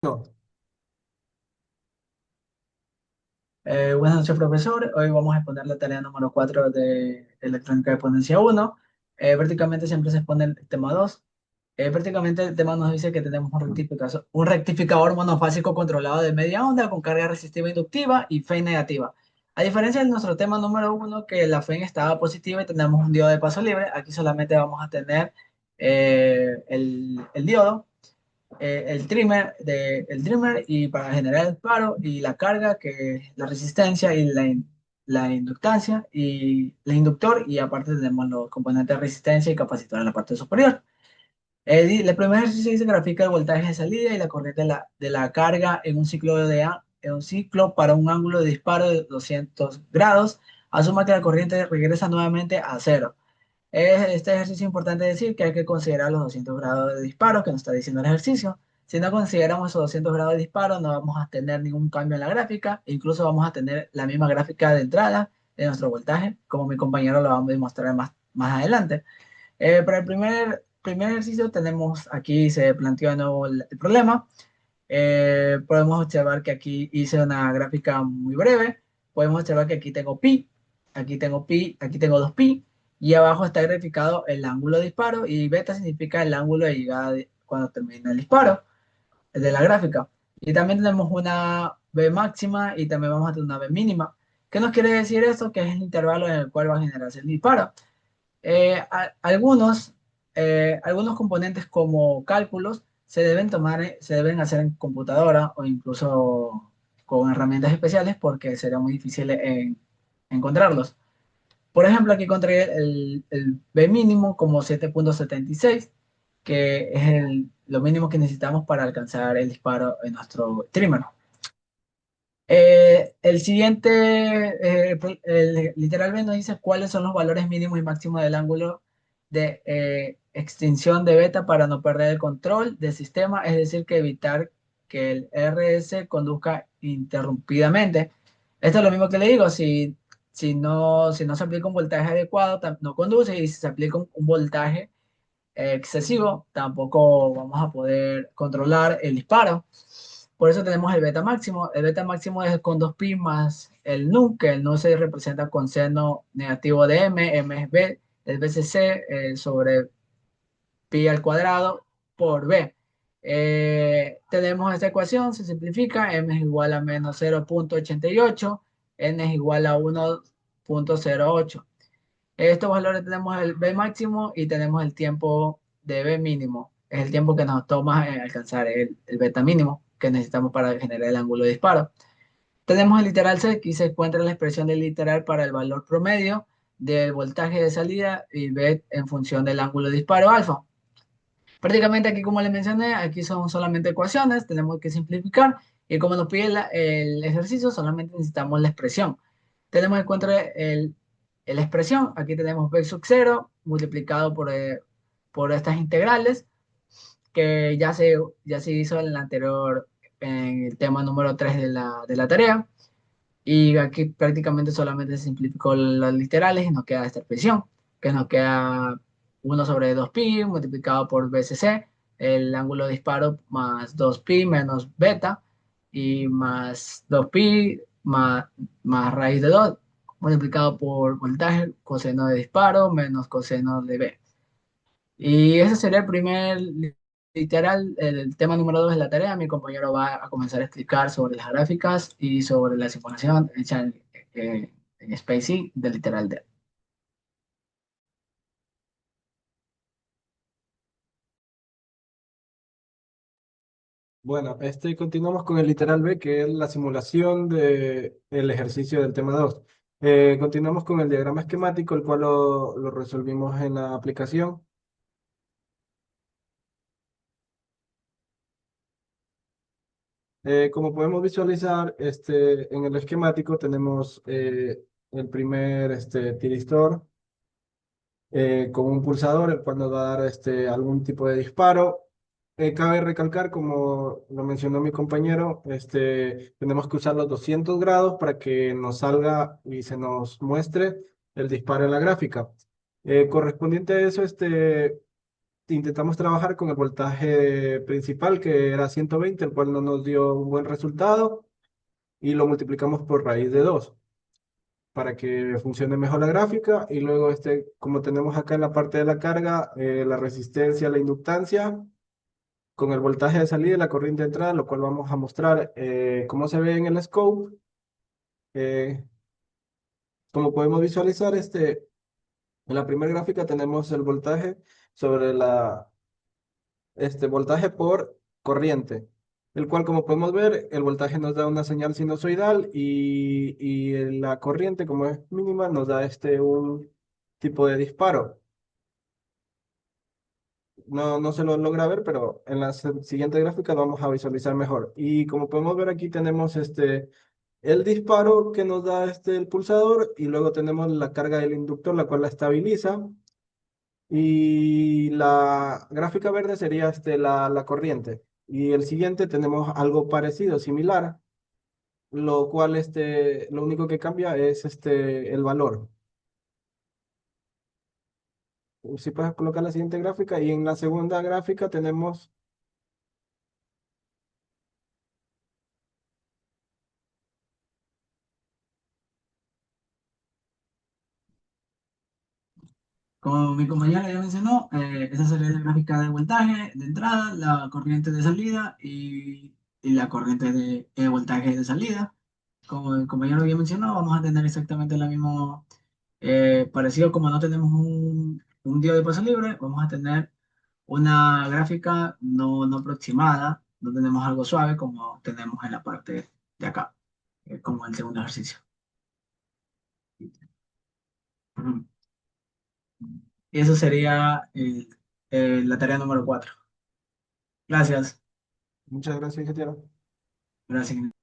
No. Buenas noches, profesor. Hoy vamos a exponer la tarea número 4 de electrónica de potencia 1. Prácticamente siempre se expone el tema 2. Prácticamente el tema nos dice que tenemos un rectificador monofásico controlado de media onda con carga resistiva inductiva y fe negativa. A diferencia de nuestro tema número 1, que la fe estaba positiva y tenemos un diodo de paso libre, aquí solamente vamos a tener el diodo, el trimmer y para generar el paro y la carga, que es la resistencia y la inductancia y el inductor, y aparte tenemos los componentes de resistencia y capacitor en la parte superior. El primer ejercicio dice grafica el voltaje de salida y la corriente de la carga en un ciclo en un ciclo para un ángulo de disparo de 200 grados. Asuma que la corriente regresa nuevamente a cero. Este ejercicio es importante decir que hay que considerar los 200 grados de disparo que nos está diciendo el ejercicio. Si no consideramos esos 200 grados de disparo, no vamos a tener ningún cambio en la gráfica. Incluso vamos a tener la misma gráfica de entrada de nuestro voltaje, como mi compañero lo va a demostrar más adelante. Para el primer ejercicio tenemos, aquí se planteó de nuevo el problema. Podemos observar que aquí hice una gráfica muy breve. Podemos observar que aquí tengo 2pi, y abajo está graficado el ángulo de disparo, y beta significa el ángulo de llegada cuando termina el disparo de la gráfica. Y también tenemos una B máxima y también vamos a tener una B mínima. ¿Qué nos quiere decir esto? Que es el intervalo en el cual va a generarse el disparo. Algunos componentes como cálculos se deben hacer en computadora o incluso con herramientas especiales, porque sería muy difícil encontrarlos. Por ejemplo, aquí encontré el B mínimo como 7,76, que es lo mínimo que necesitamos para alcanzar el disparo en nuestro trimmer. El siguiente, literalmente nos dice cuáles son los valores mínimos y máximos del ángulo de extinción de beta para no perder el control del sistema, es decir, que evitar que el RS conduzca interrumpidamente. Esto es lo mismo que le digo, si no se aplica un voltaje adecuado, no conduce, y si se aplica un voltaje excesivo, tampoco vamos a poder controlar el disparo. Por eso tenemos el beta máximo. El beta máximo es con 2pi más el nu, que el nu se representa con seno negativo de m es b, el BCC sobre pi al cuadrado por b. Tenemos esta ecuación, se simplifica, m es igual a menos 0,88, n es igual a 1,08. Estos valores tenemos el B máximo y tenemos el tiempo de B mínimo. Es el tiempo que nos toma alcanzar el beta mínimo que necesitamos para generar el ángulo de disparo. Tenemos el literal C, aquí se encuentra la expresión del literal para el valor promedio del voltaje de salida y B en función del ángulo de disparo alfa. Prácticamente aquí, como les mencioné, aquí son solamente ecuaciones, tenemos que simplificar, y como nos pide el ejercicio, solamente necesitamos la expresión. Tenemos en cuenta la expresión, aquí tenemos b sub 0 multiplicado por estas integrales, que ya se hizo en el anterior, en el tema número 3 de la tarea, y aquí prácticamente solamente se simplificó las literales y nos queda esta expresión, que nos queda 1/2pi multiplicado por BCC, el ángulo de disparo, más 2pi menos beta, y más 2pi más raíz de 2 multiplicado por voltaje, coseno de disparo menos coseno de B. Y ese sería el primer literal, el tema número 2 de la tarea. Mi compañero va a comenzar a explicar sobre las gráficas y sobre la simulación hecha en SpaceX del literal D. Bueno, continuamos con el literal B, que es la simulación del ejercicio del tema 2. Continuamos con el diagrama esquemático, el cual lo resolvimos en la aplicación. Como podemos visualizar, en el esquemático tenemos el primer tiristor con un pulsador, el cual nos va a dar algún tipo de disparo. Cabe recalcar, como lo mencionó mi compañero, tenemos que usar los 200 grados para que nos salga y se nos muestre el disparo en la gráfica. Correspondiente a eso, intentamos trabajar con el voltaje principal, que era 120, el cual no nos dio un buen resultado, y lo multiplicamos por raíz de 2 para que funcione mejor la gráfica. Y luego, como tenemos acá en la parte de la carga, la resistencia, la inductancia, con el voltaje de salida y la corriente de entrada, lo cual vamos a mostrar cómo se ve en el scope. Eh, Como podemos visualizar, en la primera gráfica tenemos el voltaje sobre voltaje por corriente, el cual, como podemos ver, el voltaje nos da una señal sinusoidal y la corriente, como es mínima, nos da un tipo de disparo. No se lo logra ver, pero en la siguiente gráfica lo vamos a visualizar mejor. Y como podemos ver, aquí tenemos el disparo que nos da el pulsador, y luego tenemos la carga del inductor, la cual la estabiliza. Y la gráfica verde sería la corriente. Y el siguiente tenemos algo parecido, similar, lo cual lo único que cambia es el valor. Si puedes colocar la siguiente gráfica, y en la segunda gráfica tenemos, Como mi compañera ya mencionó, esa sería la gráfica de voltaje de entrada, la corriente de salida y la corriente de voltaje de salida. Como el compañero ya mencionó, vamos a tener exactamente lo mismo, parecido como no tenemos un diodo de paso libre, vamos a tener una gráfica no aproximada, no tenemos algo suave como tenemos en la parte de acá, como el segundo ejercicio. Ujú. Y eso sería la tarea número 4. Gracias. muchas gracias, ingeniero. Gracias.